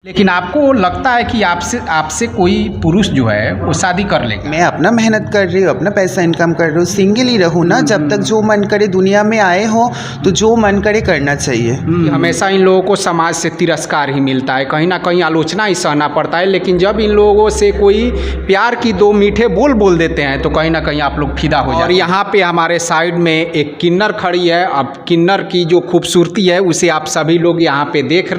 लेकिन आपको लगता है कि आपसे कोई पुरुष जो है वो शादी कर लेगा? मैं अपना मेहनत कर रही हूँ, अपना पैसा इनकम कर रही हूँ, सिंगल ही रहूँ ना। जब तक जो मन करे, दुनिया में आए हो तो जो मन करे करना चाहिए। हमेशा इन लोगों को समाज से तिरस्कार ही मिलता है, कहीं ना कहीं आलोचना ही सहना पड़ता है। लेकिन जब इन लोगों से कोई प्यार की दो मीठे बोल देते हैं तो कहीं ना कहीं आप लोग फिदा हो जाते हैं। और यहाँ पे हमारे साइड में एक किन्नर खड़ी है। अब किन्नर की जो खूबसूरती है उसे आप सभी लोग यहाँ पे देख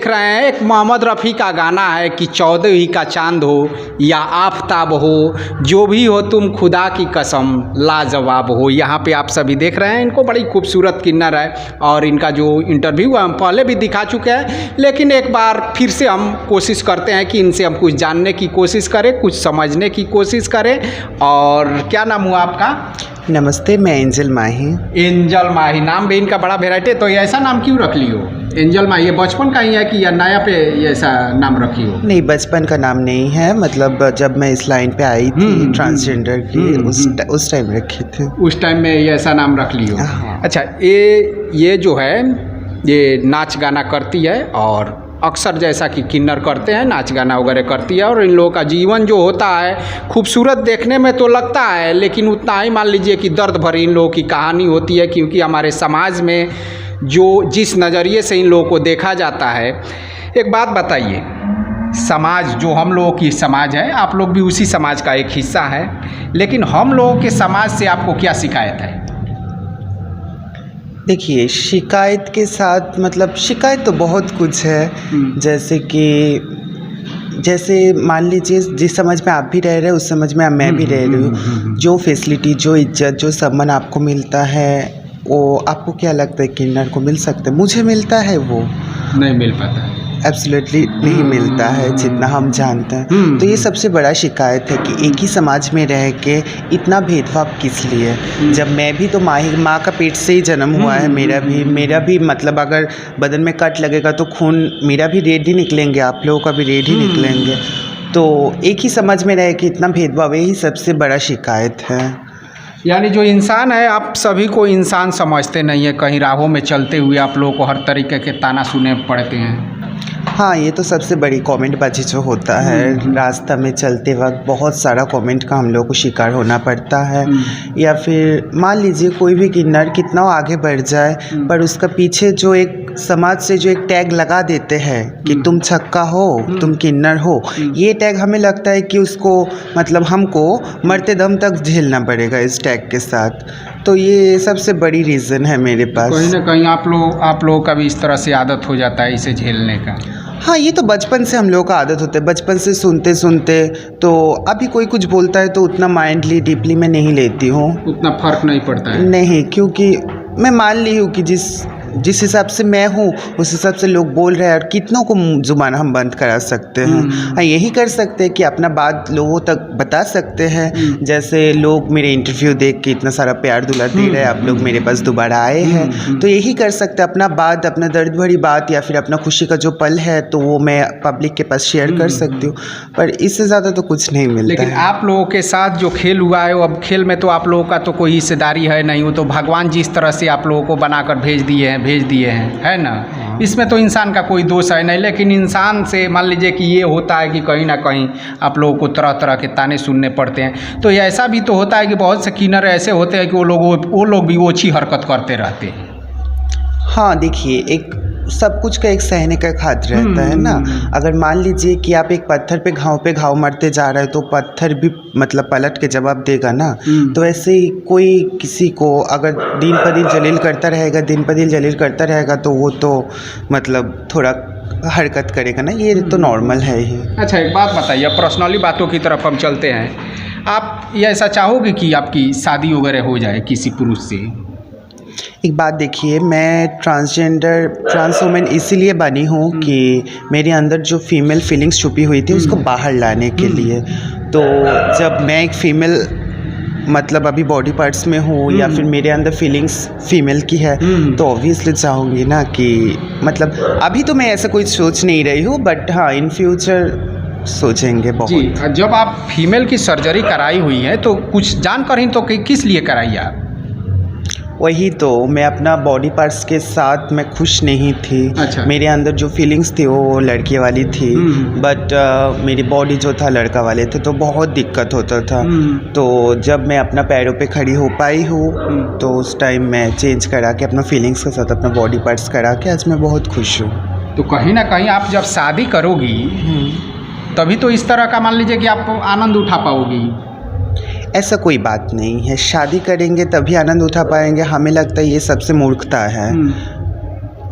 रहे हैं। एक मोहम्मद रफ़ी का गाना है कि 14वीं का चांद हो या आफताब हो, जो भी हो तुम खुदा की कसम लाजवाब हो। यहाँ पे आप सभी देख रहे हैं इनको। बड़ी खूबसूरत किन्नर है और इनका जो इंटरव्यू है हम पहले भी दिखा चुके हैं, लेकिन एक बार फिर से हम कोशिश करते हैं कि इनसे हम कुछ जानने की कोशिश करें, कुछ समझने की कोशिश करें। और क्या नाम हुआ आपका? नमस्ते, मैं एंजल माही। एंजल माही, नाम भी इनका बड़ा वेराइटी। तो ये ऐसा नाम क्यों रख ली हो एंजल माही? ये बचपन का ही है कि या नया पे ये ऐसा नाम रखी हो? नहीं, बचपन का नाम नहीं है। मतलब जब मैं इस लाइन पे आई थी ट्रांसजेंडर की, उस टाइम रखी थी। उस टाइम में ये ऐसा नाम रख ली हो? हाँ। अच्छा, ये जो है ये नाच गाना करती है और अक्सर जैसा कि किन्नर करते हैं, नाच गाना वगैरह करती है। और इन लोगों का जीवन जो होता है खूबसूरत देखने में तो लगता है, लेकिन उतना ही मान लीजिए कि दर्द भरी इन लोगों की कहानी होती है। क्योंकि हमारे समाज में जो जिस नज़रिए से इन लोगों को देखा जाता है। एक बात बताइए, समाज जो हम लोगों की समाज है, आप लोग भी उसी समाज का एक हिस्सा है, लेकिन हम लोगों के समाज से आपको क्या शिकायत है? देखिए, शिकायत के साथ मतलब शिकायत तो बहुत कुछ है। जैसे मान लीजिए जिस समझ में आप भी रह रहे हैं उस समझ में मैं भी रह रही हूँ। जो फैसिलिटी, जो इज्जत, जो सम्मान आपको मिलता है वो आपको क्या लगता है किन्नर को मिल सकता है? मुझे मिलता है, वो नहीं मिल पाता है। एब्सोल्युटली नहीं मिलता है जितना हम जानते हैं। तो ये सबसे बड़ा शिकायत है कि एक ही समाज में रह के इतना भेदभाव किस लिए? जब मैं भी तो माँ का पेट से ही जन्म हुआ है। मेरा भी मतलब अगर बदन में कट लगेगा तो खून मेरा भी रेड ही निकलेंगे, आप लोगों का भी रेड ही निकलेंगे। तो एक ही समाज में रह के इतना भेदभाव, यही सबसे बड़ा शिकायत है। यानी जो इंसान है, आप सभी को इंसान समझते नहीं है। कहीं राहों में चलते हुए आप लोगों को हर तरीके के ताना सुनने पड़ते हैं। हाँ, ये तो सबसे बड़ी कमेंटबाजी जो होता है। रास्ता में चलते वक्त बहुत सारा कमेंट का हम लोग को शिकार होना पड़ता है। या फिर मान लीजिए कोई भी किन्नर कितना आगे बढ़ जाए, पर उसका पीछे जो एक समाज से जो एक टैग लगा देते हैं कि तुम छक्का हो, तुम किन्नर हो, ये टैग हमें लगता है कि उसको मतलब हमको मरते दम तक झेलना पड़ेगा इस टैग के साथ। तो ये सबसे बड़ी रीज़न है मेरे पास। कहीं ना कहीं आप लोगों का भी इस तरह से आदत हो जाता है इसे झेलने का? हाँ, ये तो बचपन से हम लोगों का आदत होता है। बचपन से सुनते सुनते तो अभी कोई कुछ बोलता है तो उतना माइंडली डीपली मैं नहीं लेती हूँ, उतना फर्क नहीं पड़ता है। नहीं, क्योंकि मैं मान ली हूँ कि जिस हिसाब से मैं हूँ उस हिसाब से लोग बोल रहे हैं। और कितनों को जुबान हम बंद करा सकते हैं? हाँ, यही कर सकते हैं कि अपना बात लोगों तक बता सकते हैं। जैसे लोग मेरे इंटरव्यू देख के इतना सारा प्यार दुलार दे रहे हैं, आप लोग मेरे पास दोबारा आए हैं, तो यही कर सकते हैं। अपना बात, अपना दर्द भरी बात या फिर अपना खुशी का जो पल है तो वो मैं पब्लिक के पास शेयर कर सकती हूँ, पर इससे ज़्यादा तो कुछ नहीं मिलता। लेकिन आप लोगों के साथ जो खेल हुआ है, अब खेल में तो आप लोगों का तो कोई हिस्सेदारी है नहीं। वो तो भगवान जिस तरह से आप लोगों को बनाकर भेज दिए हैं, है ना? इसमें तो इंसान का कोई दोष है नहीं। लेकिन इंसान से मान लीजिए कि ये होता है कि कहीं ना कहीं आप लोगों को तरह तरह के ताने सुनने पड़ते हैं। तो ऐसा भी तो होता है कि बहुत से किन्नर ऐसे होते हैं कि वो लोग भी ओछी हरकत करते रहते हैं। हाँ, देखिए, एक सब कुछ का एक सहने का एक हाथ रहता है ना। अगर मान लीजिए कि आप एक पत्थर पे घाव मरते जा रहे हैं तो पत्थर भी मतलब पलट के जवाब देगा ना। तो ऐसे ही कोई किसी को अगर दिन पर दिन जलील करता रहेगा तो वो तो मतलब थोड़ा हरकत करेगा ना। ये तो नॉर्मल है ही। अच्छा, एक बात बताइए, पर्सनली बातों की तरफ हम चलते हैं। आप ये ऐसा चाहोगे कि आपकी शादी वगैरह हो जाए किसी पुरुष से? एक बात देखिए, मैं ट्रांस वुमेन इसीलिए बनी हूँ कि मेरे अंदर जो फीमेल फीलिंग्स छुपी हुई थी उसको बाहर लाने के लिए। तो जब मैं एक फीमेल मतलब अभी बॉडी पार्ट्स में हूँ या फिर मेरे अंदर फीलिंग्स फीमेल की है तो ऑब्वियसली चाहूँगी ना कि मतलब अभी तो मैं ऐसा कोई सोच नहीं रही हूँ, बट हाँ, इन फ्यूचर सोचेंगे बहुत। जी, जब आप फीमेल की सर्जरी कराई हुई है तो कुछ जानकर ही तो किस लिए कराई आप? वही तो मैं अपना बॉडी पार्ट्स के साथ मैं खुश नहीं थी। अच्छा। मेरे अंदर जो फीलिंग्स थी वो लड़की वाली थी, बट मेरी बॉडी जो था लड़का वाले थे, तो बहुत दिक्कत होता था। तो जब मैं अपना पैरों पे खड़ी हो पाई हूँ तो उस टाइम मैं चेंज करा के अपना फीलिंग्स के साथ अपना बॉडी पार्ट्स करा के आज मैं बहुत खुश हूँ। तो कहीं ना कहीं आप जब शादी करोगी तभी तो इस तरह का मान लीजिए कि आप आनंद उठा पाओगी। ऐसा कोई बात नहीं है, शादी करेंगे तभी आनंद उठा पाएंगे। हमें लगता है ये सबसे मूर्खता है।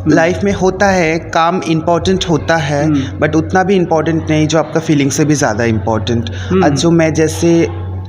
लाइफ में होता है, काम इम्पॉर्टेंट होता है, बट उतना भी इम्पॉर्टेंट नहीं जो आपका फीलिंग से भी ज़्यादा इम्पॉर्टेंट। आज जो मैं जैसे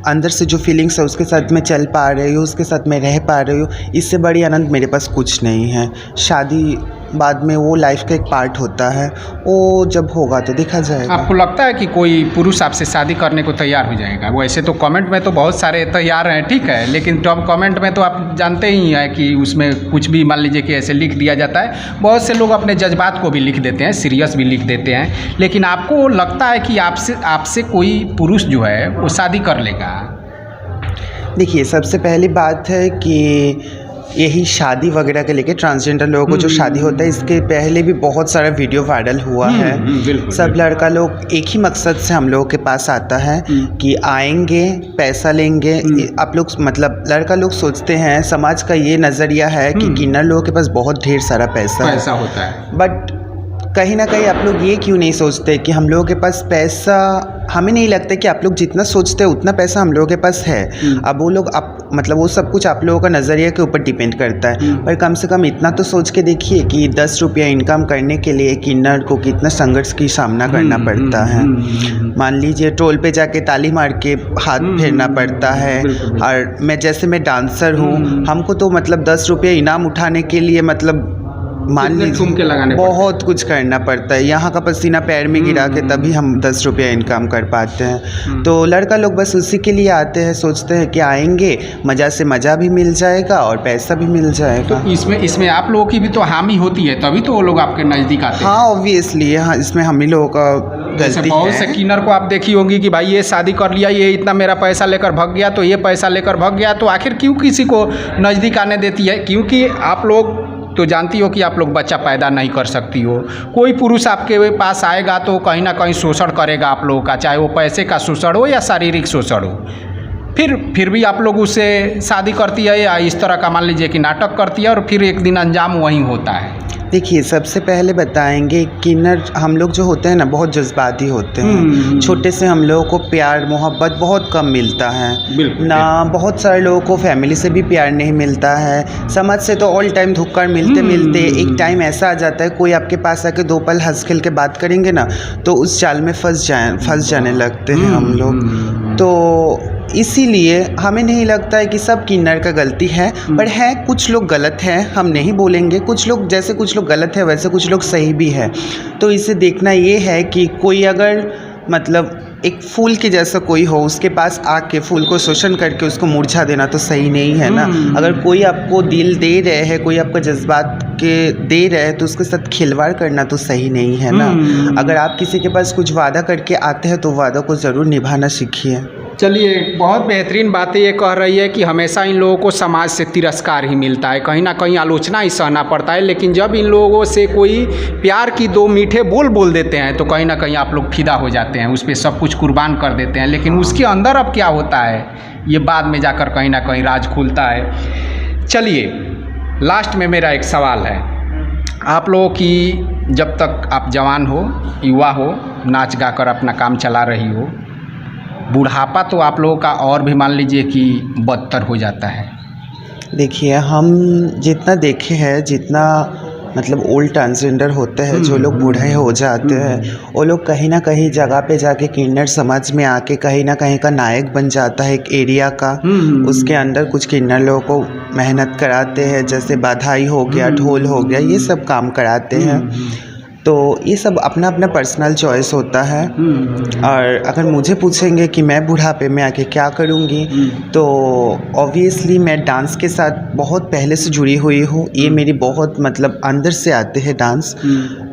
अंदर से जो फीलिंग्स है उसके साथ मैं चल पा रही हूँ, उसके साथ मैं रह पा रही हूँ, इससे बड़ी आनंद मेरे पास कुछ नहीं है। शादी बाद में वो लाइफ का एक पार्ट होता है, वो जब होगा तो देखा जाएगा। आपको लगता है कि कोई पुरुष आपसे शादी करने को तैयार हो जाएगा? वैसे तो कमेंट में तो बहुत सारे तैयार हैं, ठीक है, लेकिन टॉप कमेंट में तो आप जानते ही हैं कि उसमें कुछ भी मान लीजिए कि ऐसे लिख दिया जाता है। बहुत से लोग अपने जज्बात को भी लिख देते हैं, सीरियस भी लिख देते हैं, लेकिन आपको लगता है कि आपसे कोई पुरुष जो है वो शादी कर लेगा? देखिए, सबसे पहली बात है कि यही शादी वगैरह के लेके ट्रांसजेंडर लोगों को जो शादी होता है, इसके पहले भी बहुत सारा वीडियो वायरल हुआ है। सब लड़का लोग एक ही मकसद से हम लोगों के पास आता है कि आएंगे, पैसा लेंगे। आप लोग मतलब लड़का लोग सोचते हैं, समाज का ये नज़रिया है कि किन्नर लोगों के पास बहुत ढेर सारा पैसा होता है, बट कहीं ना कहीं आप लोग ये क्यों नहीं सोचते कि हम लोगों के पास पैसा, हमें नहीं लगता कि आप लोग जितना सोचते हैं उतना पैसा हम लोगों के पास है। अब वो लोग मतलब वो सब कुछ आप लोगों का नज़रिया के ऊपर डिपेंड करता है, पर कम से कम इतना तो सोच के देखिए कि 10 रुपया इनकम करने के लिए किन्नर को कितना संघर्ष की सामना करना पड़ता है। मान लीजिए टोल पे जाके ताली मार के हाथ फेरना पड़ता है, और मैं डांसर हूँ, हमको तो मतलब 10 रुपया इनाम उठाने के लिए मतलब मान लीजिए बहुत कुछ करना पड़ता है। यहाँ का पसीना पैर में गिरा के तभी हम 10 रुपया इनकम कर पाते हैं। तो लड़का लोग बस उसी के लिए आते हैं, सोचते हैं कि आएंगे, मज़ा से मज़ा भी मिल जाएगा और पैसा भी मिल जाएगा। तो इसमें आप लोगों की भी तो हामी होती है, तभी तो वो लोग आपके नज़दीक आते हैं। हाँ, ऑब्वियसली, हाँ, इसमें हम ही लोगों का गलती है। बहुत से किन्नर को आप देखी होंगी कि भाई ये शादी कर लिया, ये इतना मेरा पैसा लेकर भाग गया, तो ये पैसा लेकर भाग गया। तो आखिर क्यों किसी को नज़दीक आने देती है? क्योंकि आप लोग तो जानती हो कि आप लोग बच्चा पैदा नहीं कर सकती हो। कोई पुरुष आपके पास आएगा तो कहीं ना कहीं शोषण करेगा आप लोगों का, चाहे वो पैसे का शोषण हो या शारीरिक शोषण हो। फिर भी आप लोग उससे शादी करती है या इस तरह का मान लीजिए कि नाटक करती है, और फिर एक दिन अंजाम वहीं होता है। देखिए, सबसे पहले बताएंगे किन्नर हम लोग जो होते हैं ना, बहुत जज्बाती होते हैं। छोटे से हम लोगों को प्यार मोहब्बत बहुत कम मिलता है ना। बहुत सारे लोगों को फैमिली से भी प्यार नहीं मिलता है, समाज से तो ऑल टाइम धुक्कर मिलते एक टाइम ऐसा आ जाता है, कोई आपके पास आके 2 पल हंस खेल के बात करेंगे ना, तो उस जाल में फंस जाने लगते हैं हम लोग। तो इसीलिए हमें नहीं लगता है कि सब किन्नर का गलती है, पर है कुछ लोग गलत हैं, हम नहीं बोलेंगे। कुछ लोग गलत है, वैसे कुछ लोग सही भी है। तो इसे देखना ये है कि कोई अगर मतलब एक फूल के जैसा कोई हो, उसके पास आके फूल को शोषण करके उसको मुरझा देना तो सही नहीं है ना। अगर कोई आपको दिल दे रहे हैं, कोई आपका जज्बात के दे रहे हैं, तो उसके साथ खिलवाड़ करना तो सही नहीं है ना। अगर आप किसी के पास कुछ वादा करके आते हैं तो वादा को ज़रूर निभाना सीखिए। चलिए, बहुत बेहतरीन बातें ये कह रही है कि हमेशा इन लोगों को समाज से तिरस्कार ही मिलता है, कहीं ना कहीं आलोचना ही सहना पड़ता है, लेकिन जब इन लोगों से कोई प्यार की 2 मीठे बोल देते हैं तो कहीं ना कहीं आप लोग फिदा हो जाते हैं, उस पर सब कुछ कुर्बान कर देते हैं। लेकिन उसके अंदर अब क्या होता है ये बाद में जाकर कहीं ना कहीं राज खुलता है। चलिए, लास्ट में मेरा एक सवाल है, आप लोगों की जब तक आप जवान हो, युवा हो, नाच गा कर अपना काम चला रही हो, बुढ़ापा तो आप लोगों का और भी मान लीजिए कि बदतर हो जाता है। देखिए, हम जितना देखे हैं, जितना मतलब ओल्ड ट्रांसजेंडर होते हैं, जो लोग बूढ़े हो जाते हैं, वो लोग कहीं ना कहीं जगह पे जाके किन्नर समाज में आके कहीं ना कहीं का नायक बन जाता है एक एरिया का। उसके अंदर कुछ किन्नर लोगों को मेहनत कराते हैं, जैसे बधाई हो गया, ढोल हो गया, ये सब काम कराते हैं। तो ये सब अपना अपना पर्सनल चॉइस होता है। और अगर मुझे पूछेंगे कि मैं बुढ़ापे में आके क्या करूँगी, तो ऑब्वियसली मैं डांस के साथ बहुत पहले से जुड़ी हुई हूँ। ये मेरी बहुत मतलब अंदर से आते हैं डांस।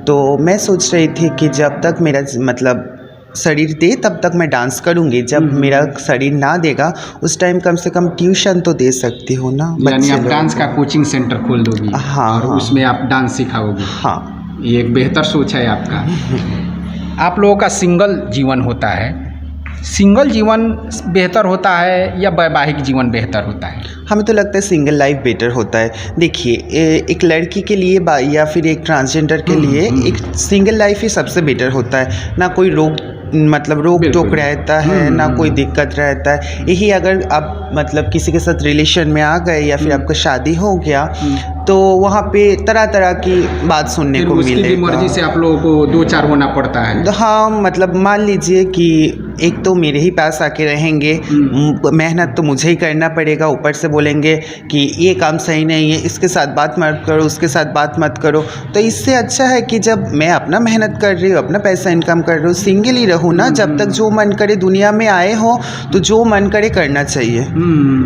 तो मैं सोच रही थी कि जब तक मेरा मतलब शरीर दे तब तक मैं डांस करूँगी, जब मेरा शरीर ना देगा उस टाइम कम से कम ट्यूशन तो दे सकती हूँ ना। यानी आप लोग। डांस का कोचिंग सेंटर खोल दोगी। हाँ, और हाँ। उसमें आप डांस सिखाओगी। हाँ, ये एक बेहतर सोच है आपका। आप लोगों का सिंगल जीवन होता है, सिंगल जीवन बेहतर होता है या वैवाहिक जीवन बेहतर होता है? हमें तो लगता है सिंगल लाइफ बेटर होता है। देखिए एक लड़की के लिए या फिर एक ट्रांसजेंडर के लिए एक सिंगल लाइफ ही सबसे बेटर होता है। ना कोई रोक टोक रहता है, ना कोई दिक्कत रहता है। यही अगर आप मतलब किसी के साथ रिलेशन में आ गए या फिर आपका शादी हो गया तो वहाँ पे तरह तरह की बात सुनने को उसकी मिलेगा। भी मर्जी से आप लोगों को दो चार होना पड़ता है। हाँ, मतलब मान लीजिए कि एक तो मेरे ही पास आके रहेंगे, मेहनत तो मुझे ही करना पड़ेगा, ऊपर से बोलेंगे कि ये काम सही नहीं है, इसके साथ बात मत करो, उसके साथ बात मत करो। तो इससे अच्छा है कि जब मैं अपना मेहनत कर रही हूँ, अपना पैसा इनकम कर रही हूँ, सिंगल ही रहूँ ना। जब तक जो मन करे, दुनिया में आए हो तो जो मन करे करना चाहिए।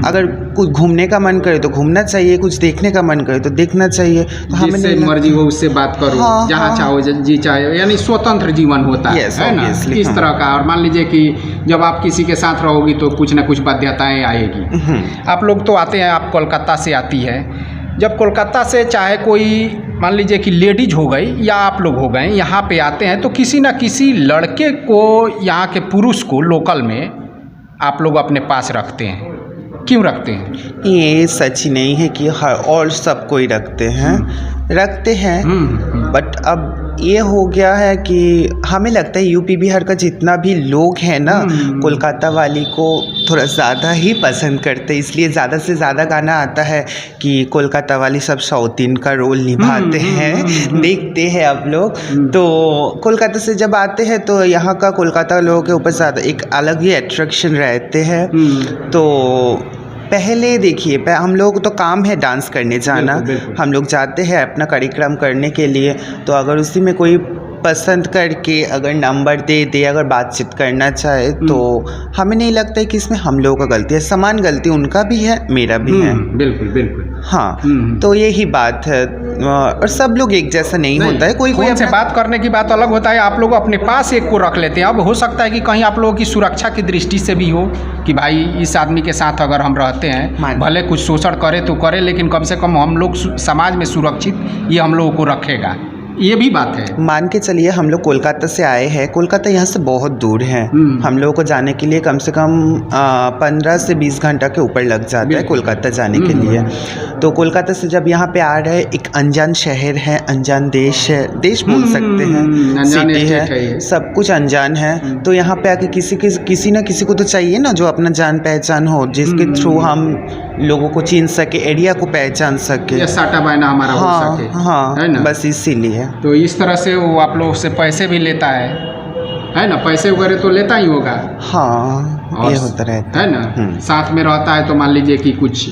अगर कुछ घूमने का मन करे तो घूमना चाहिए, कुछ देखने का मन करे तो देखना चाहिए। तो हमें जिससे मर्जी हो उससे बात करो। हाँ, जहाँ हाँ। चाहो जी चाहे, यानी स्वतंत्र जीवन होता Yes, है ना, obviously, इस तरह का। और मान लीजिए कि जब आप किसी के साथ रहोगी तो कुछ ना कुछ बाध्यताएं आएगी। आप लोग तो आते हैं, आप कोलकाता से आती है, जब कोलकाता से चाहे कोई मान लीजिए कि लेडीज हो गई या आप लोग हो गए, यहाँ पे आते हैं तो किसी न किसी लड़के को, यहाँ के पुरुष को लोकल में आप लोग अपने पास रखते हैं। क्यों रखते हैं? ये सच ही नहीं है कि हर और सब कोई रखते हैं, बट अब ये हो गया है कि हमें लगता है यूपी बिहार का जितना भी लोग हैं ना, कोलकाता वाली को थोड़ा ज़्यादा ही पसंद करते हैं। इसलिए ज़्यादा से ज़्यादा गाना आता है कि कोलकाता वाली सब साउथिन का रोल निभाते हैं, देखते हैं आप लोग। तो कोलकाता से जब आते हैं तो यहाँ का कोलकाता लोगों के ऊपर ज़्यादा एक अलग ही अट्रैक्शन रहते हैं। तो पहले देखिए, हम लोग तो काम है डांस करने जाना, बिल्कुल। हम लोग जाते हैं अपना कार्यक्रम करने के लिए। तो अगर उसी में कोई पसंद करके अगर नंबर दे, अगर बातचीत करना चाहे तो हमें नहीं लगता है कि इसमें हम लोगों का गलती है। समान गलती उनका भी है, मेरा भी है। बिल्कुल बिल्कुल। हाँ, तो यही बात है। और सब लोग एक जैसा नहीं होता है। कोई फोन से बात करने की बात अलग होता है, आप लोग अपने पास एक को रख लेते हैं। अब हो सकता है कि कहीं आप लोगों की सुरक्षा की दृष्टि से भी हो कि भाई इस आदमी के साथ अगर हम रहते हैं, भले कुछ शोषण करे तो करे, लेकिन कम से कम हम लोग समाज में सुरक्षित, ये हम लोगों को रखेगा। ये भी बात है। मान के चलिए हम लोग कोलकाता से आए हैं, कोलकाता यहाँ से बहुत दूर है। हम लोगों को जाने के लिए कम से कम 15 से 20 घंटा के ऊपर लग जाता है कोलकाता जाने के लिए। तो कोलकाता से जब यहाँ पे आ रहे, एक अनजान शहर है, अनजान देश है, देश बोल सकते हैं, सिटी है, सब कुछ अनजान है। तो यहाँ पे आके किसी ना किसी को तो चाहिए ना जो अपना जान पहचान हो, जिसके थ्रू हम लोगों को चिन सके, एरिया को पहचान सके, साटा बायना हमारा हो सके। हाँ, बस इसीलिए। तो इस तरह से वो आप लोग से पैसे भी लेता है ना, पैसे वगैरह तो लेता ही होगा। हाँ, ये होता रहता है ना। साथ में रहता है तो मान लीजिए कि कुछ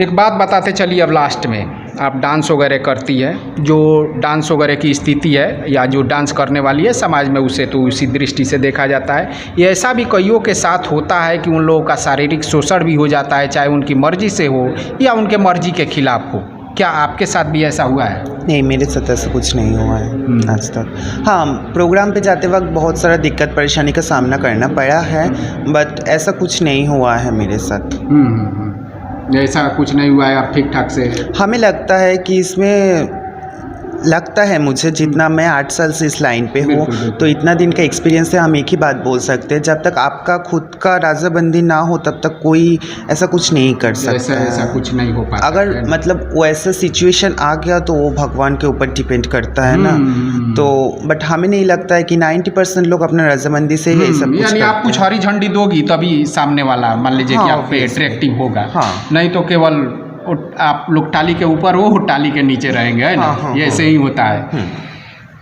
एक बात बताते चलिए। अब लास्ट में आप डांस वगैरह करती है, जो डांस वगैरह की स्थिति है या जो डांस करने वाली है समाज में, उसे तो उसी दृष्टि से देखा जाता है। ये ऐसा भी कईयों के साथ होता है कि उन लोगों का शारीरिक शोषण भी हो जाता है, चाहे उनकी मर्जी से हो या उनके मर्जी के खिलाफ हो। क्या आपके साथ भी ऐसा हुआ है? नहीं, मेरे साथ ऐसा कुछ नहीं हुआ है आज तक। हाँ, प्रोग्राम पे जाते वक्त बहुत सारा दिक्कत परेशानी का सामना करना पड़ा है, बट ऐसा कुछ नहीं हुआ है मेरे साथ। ऐसा कुछ नहीं हुआ है, आप ठीक ठाक से? हमें लगता है कि इसमें लगता है मुझे, जितना मैं 8 साल से इस लाइन पे हूँ, तो इतना दिन का एक्सपीरियंस है, हम एक ही बात बोल सकते हैं, जब तक आपका खुद का राजाबंदी ना हो तब तक कोई ऐसा कुछ नहीं कर सकता। ऐसा कुछ नहीं हो पाता। अगर मतलब वो ऐसा सिचुएशन आ गया तो वो भगवान के ऊपर डिपेंड करता है ना। तो बट हमें नहीं लगता है कि 90% लोग अपना रजामंदी से ही सब कुछ, यानी आप कुछ हरी झंडी दोगी तभी सामने वाला मान लीजिए कि आप पे अट्रैक्टिव होगा। नहीं तो केवल आप लोग टाली के ऊपर हो, टाली के नीचे रहेंगे, है ना। ये ऐसे ही होता है।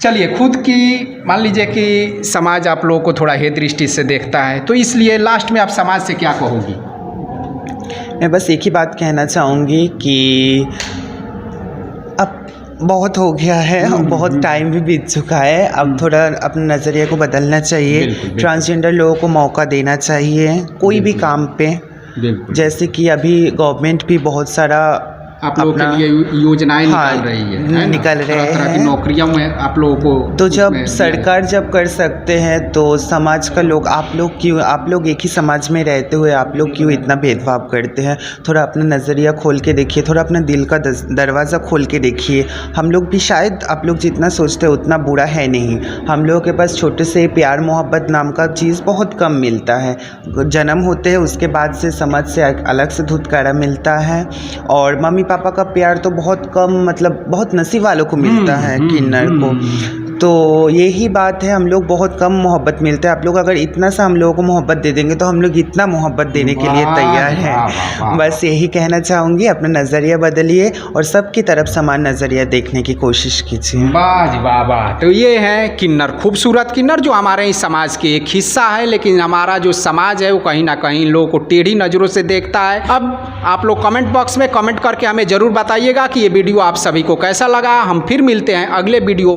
चलिए, खुद की मान लीजिए कि समाज आप लोगों को थोड़ा हे दृष्टि से देखता है, तो इसलिए लास्ट में आप समाज से क्या कहोगी? मैं बस एक ही बात कहना चाहूँगी कि अब बहुत हो गया है, बहुत टाइम भी बीत चुका है। अब थोड़ा अपने नज़रिए को बदलना चाहिए। ट्रांसजेंडर लोगों को मौका देना चाहिए कोई भी काम पे। जैसे कि अभी गवर्नमेंट भी बहुत सारा आप लोगों अपना के लिए योजनाएं हाँ, निकाल रही है ना? निकाल रहे तरह की हैं। नौकरियों में आप लोगों को तो जब उसमें सरकार जब कर सकते हैं तो समाज का लोग आप लोग एक ही समाज में रहते हुए आप लोग क्यों इतना भेदभाव करते हैं? थोड़ा अपना नज़रिया खोल के देखिए, थोड़ा अपना दिल का दरवाज़ा खोल के देखिए। हम लोग भी शायद आप लोग जितना सोचते हैं उतना बुरा है नहीं। हम लोगों के पास छोटे से प्यार मोहब्बत नाम का चीज़ बहुत कम मिलता है। जन्म होते हैं उसके बाद से समाज से एक अलग से धुतकारा मिलता है, और मम्मी पापा का प्यार तो बहुत कम, मतलब बहुत नसीब वालों को मिलता है किन्नर को। तो यही बात है, हम लोग बहुत कम मोहब्बत मिलता है। आप लोग अगर इतना सा हम लोगों को मोहब्बत दे देंगे तो हम लोग इतना मोहब्बत देने के लिए तैयार हैं। बस यही कहना चाहूँगी, अपना नज़रिया बदलिए और सबकी तरफ समान नज़रिया देखने की कोशिश कीजिए। वाह जी वाह वाह। तो ये है किन्नर, खूबसूरत किन्नर जो हमारे इस समाज के एक हिस्सा है, लेकिन हमारा जो समाज है वो कहीं ना कहीं इन लोगों को टेढ़ी नज़रों से देखता है। अब आप लोग कमेंट बॉक्स में कमेंट करके हमें ज़रूर बताइएगा कि ये वीडियो आप सभी को कैसा लगा। हम फिर मिलते हैं अगले वीडियो